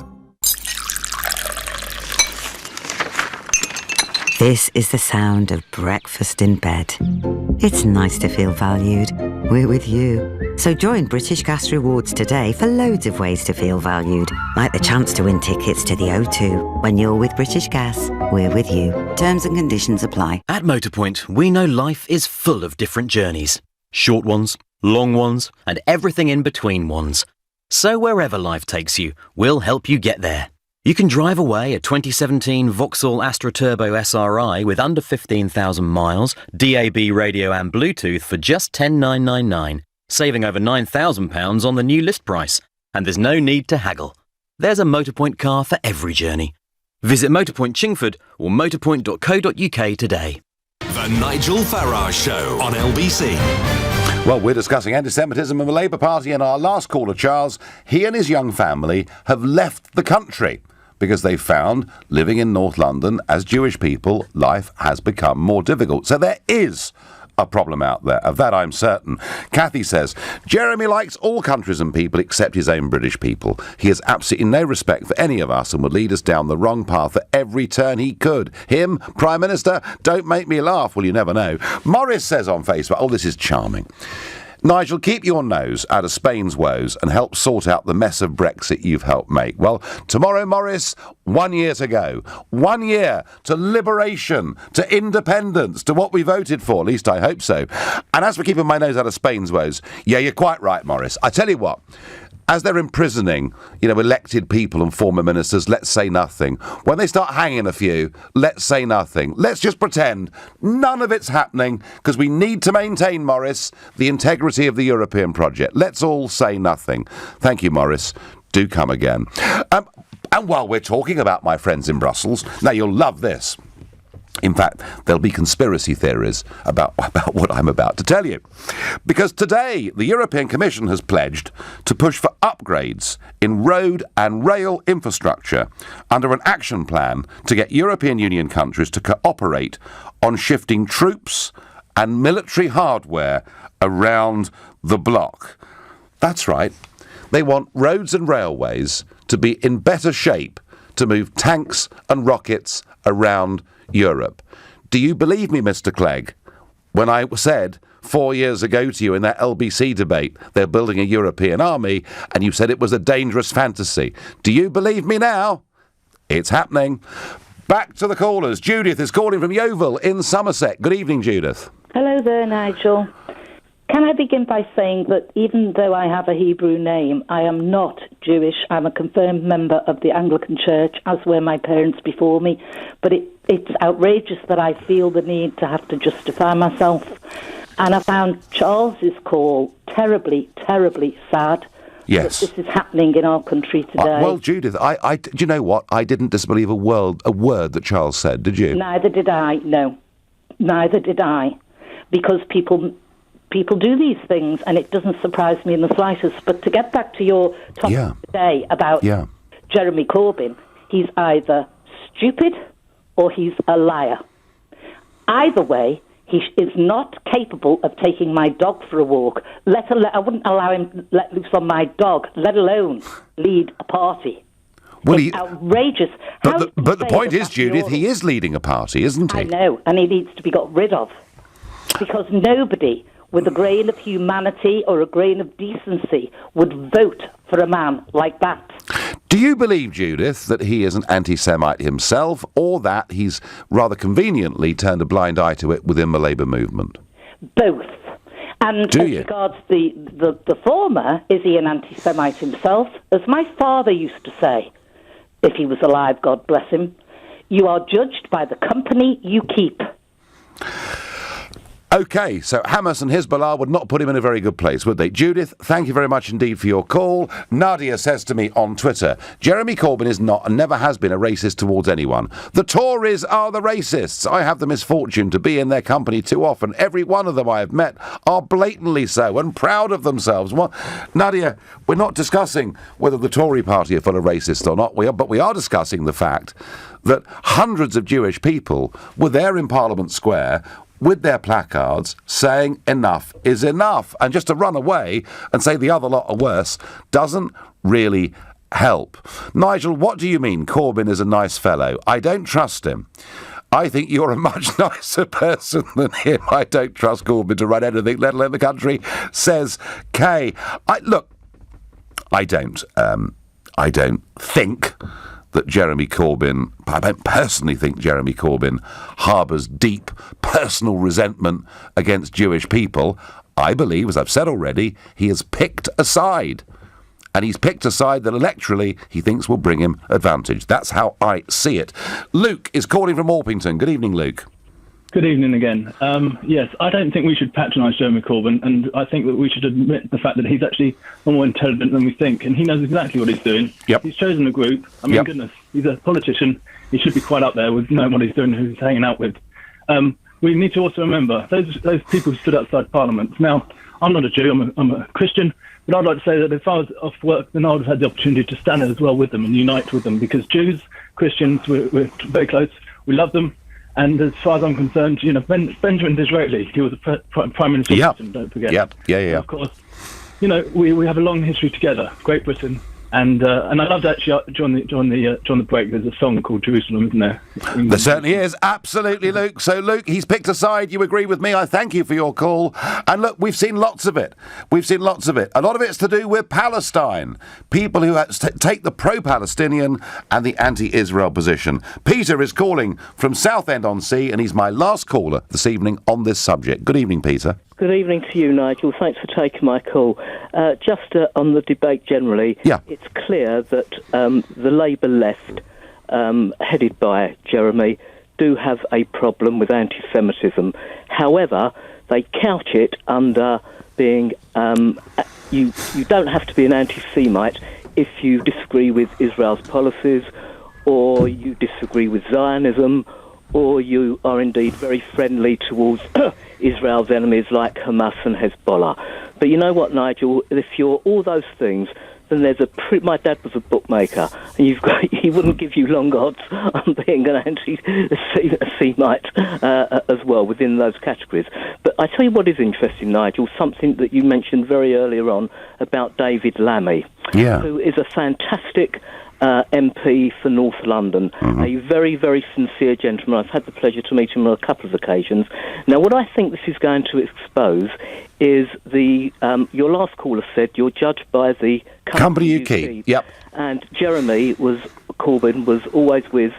S18: This is the sound of breakfast in bed. It's nice to feel valued. We're with you. So join British Gas Rewards today for loads of ways to feel valued, like the chance to win tickets to the O2. When you're with British Gas, we're with you. Terms and conditions apply.
S13: At Motorpoint, we know life is full of different journeys. Short ones, long ones, and everything in between ones. So wherever life takes you, we'll help you get there. You can drive away a 2017 Vauxhall Astra Turbo SRI with under 15,000 miles, DAB radio and Bluetooth for just $10,999, saving over £9,000 on the new list price. And there's no need to haggle. There's a Motorpoint car for every journey. Visit Motorpoint Chingford or motorpoint.co.uk today.
S1: The Nigel Farage Show on LBC.
S3: Well, we're discussing anti-Semitism and the Labour Party, and our last caller, Charles, he and his young family have left the country because they found, living in North London, as Jewish people, life has become more difficult. So there is a problem out there, of that I'm certain. Kathy says, Jeremy likes all countries and people except his own British people. He has absolutely no respect for any of us and would lead us down the wrong path at every turn he could. Him, Prime Minister, don't make me laugh. Well, you never know. Morris says on Facebook, oh, this is charming. Nigel, keep your nose out of Spain's woes and help sort out the mess of Brexit you've helped make. Well, tomorrow, Morris, 1 year to go. 1 year to liberation, to independence, to what we voted for. At least I hope so. And as for keeping my nose out of Spain's woes, yeah, you're quite right, Morris. I tell you what, as they're imprisoning, elected people and former ministers, let's say nothing. When they start hanging a few, let's say nothing. Let's just pretend none of it's happening, because we need to maintain, Morris, the integrity of the European project. Let's all say nothing. Thank you, Morris. Do come again. And while we're talking about my friends in Brussels, now you'll love this. In fact, there'll be conspiracy theories about what I'm about to tell you. Because today, the European Commission has pledged to push for upgrades in road and rail infrastructure under an action plan to get European Union countries to cooperate on shifting troops and military hardware around the bloc. That's right. They want roads and railways to be in better shape to move tanks and rockets around Europe. Do you believe me, Mr. Clegg, when I said 4 years ago to you in that LBC debate they're building a European army, and you said it was a dangerous fantasy? Do you believe me now? It's happening. Back to the callers. Judith is calling from Yeovil in Somerset. Good evening, Judith.
S28: Hello there, Nigel.
S19: Can I begin by saying that even though I have a Hebrew name, I am not Jewish. I'm a confirmed member of the Anglican Church, as were my parents before me. But it's outrageous that I feel the need to have to justify myself. And I found Charles's call terribly, terribly sad.
S3: Yes.
S19: That this is happening in our country today.
S3: Well, Judith, do you know what? I didn't disbelieve a word that Charles said, did you?
S19: Neither did I, no. Neither did I. Because people do these things, and it doesn't surprise me in the slightest. But to get back to your topic today about Jeremy Corbyn, he's either stupid or he's a liar. Either way, he is not capable of taking my dog for a walk. I wouldn't allow him let loose on my dog, let alone lead a party.
S3: Well,
S19: it's outrageous.
S3: But the point is, Judith, he is leading a party, isn't he?
S19: I know, and he needs to be got rid of. Because nobody with a grain of humanity or a grain of decency would vote for a man like that.
S3: Do you believe, Judith, that he is an anti-Semite himself, or that he's rather conveniently turned a blind eye to it within the Labour movement?
S19: Both. And as regards the former, is he an anti-Semite himself? As my father used to say, if he was alive, God bless him, you are judged by the company you keep.
S3: OK, so Hamas and Hezbollah would not put him in a very good place, would they? Judith, thank you very much indeed for your call. Nadia says to me on Twitter, Jeremy Corbyn is not and never has been a racist towards anyone. The Tories are the racists. I have the misfortune to be in their company too often. Every one of them I have met are blatantly so and proud of themselves. Well, Nadia, we're not discussing whether the Tory party are full of racists or not, but we are discussing the fact that hundreds of Jewish people were there in Parliament Square with their placards saying enough is enough. And just to run away and say the other lot are worse doesn't really help. Nigel, what do you mean Corbyn is a nice fellow? I don't trust him. I think you're a much nicer person than him. I don't trust Corbyn to run anything, let alone the country, says Kay. I don't think that Jeremy Corbyn, I don't personally think Jeremy Corbyn harbours deep personal resentment against Jewish people. I believe, as I've said already, he has picked a side. And he's picked a side that electorally he thinks will bring him advantage. That's how I see it. Luke is calling from Orpington. Good evening, Luke.
S21: Good evening again. Yes, I don't think we should patronise Jeremy Corbyn, and I think that we should admit the fact that he's actually more intelligent than we think, and he knows exactly what he's doing.
S3: Yep.
S21: He's chosen a group. I mean, goodness, he's a politician. He should be quite up there with knowing what he's doing, who he's hanging out with. We need to also remember those people who stood outside Parliament. Now, I'm not a Jew, I'm a Christian, but I'd like to say that if I was off work, then I would have had the opportunity to stand there as well with them and unite with them, because Jews, Christians, we're very close. We love them. And as far as I'm concerned, Benjamin Disraeli, he was a Prime Minister of Britain, don't forget.
S3: Yeah.
S21: Of course, we have a long history together, Great Britain. And I loved actually during the break. There's a song called Jerusalem, isn't there?
S3: There certainly is, absolutely, Luke. So, Luke, he's picked a side. You agree with me? I thank you for your call. And look, we've seen lots of it. A lot of it's to do with Palestine. People who take the pro-Palestinian and the anti-Israel position. Peter is calling from Southend-on-Sea, and he's my last caller this evening on this subject. Good evening, Peter.
S22: Good evening to you, Nigel. Thanks for taking my call. Just on the debate generally, it's clear that the Labour left, headed by Jeremy, do have a problem with anti-Semitism. However, they couch it under being you don't have to be an anti-Semite if you disagree with Israel's policies, or you disagree with Zionism, or you are indeed very friendly towards Israel's enemies like Hamas and Hezbollah. But you know what, Nigel? If you're all those things, then there's my dad was a bookmaker, and he wouldn't give you long odds on being an anti-Semite as well within those categories. But I tell you what is interesting, Nigel, something that you mentioned very earlier on about David Lammy, who is a fantastic MP for North London, a very, very sincere gentleman. I've had the pleasure to meet him on a couple of occasions. Now, what I think this is going to expose is your last caller said you're judged by the company you keep.
S3: Yep.
S22: And Jeremy Corbyn was always with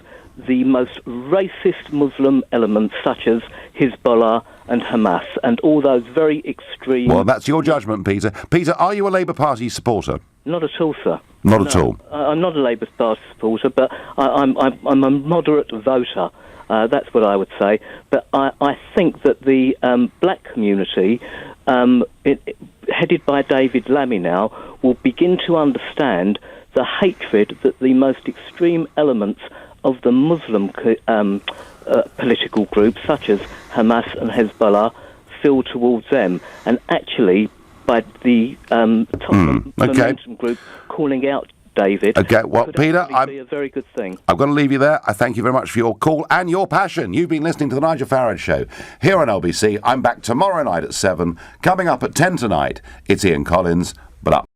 S22: the most racist Muslim elements, such as Hezbollah and Hamas and all those very extreme...
S3: Well, that's your judgment, Peter. Peter, are you a Labour Party supporter?
S22: Not at all, sir.
S3: Not at all?
S22: I'm not a Labour Party supporter, but I'm a moderate voter. That's what I would say. But I think that the black community, headed by David Lammy now, will begin to understand the hatred that the most extreme elements of the Muslim political groups, such as Hamas and Hezbollah, feel towards them. And actually, by the Momentum Group calling out David,
S3: okay, well, Peter,
S22: be a very good thing.
S3: I've got to leave you there. I thank you very much for your call and your passion. You've been listening to the Nigel Farage Show here on LBC. I'm back tomorrow night at 7. Coming up at 10 tonight, it's Ian Collins, but up.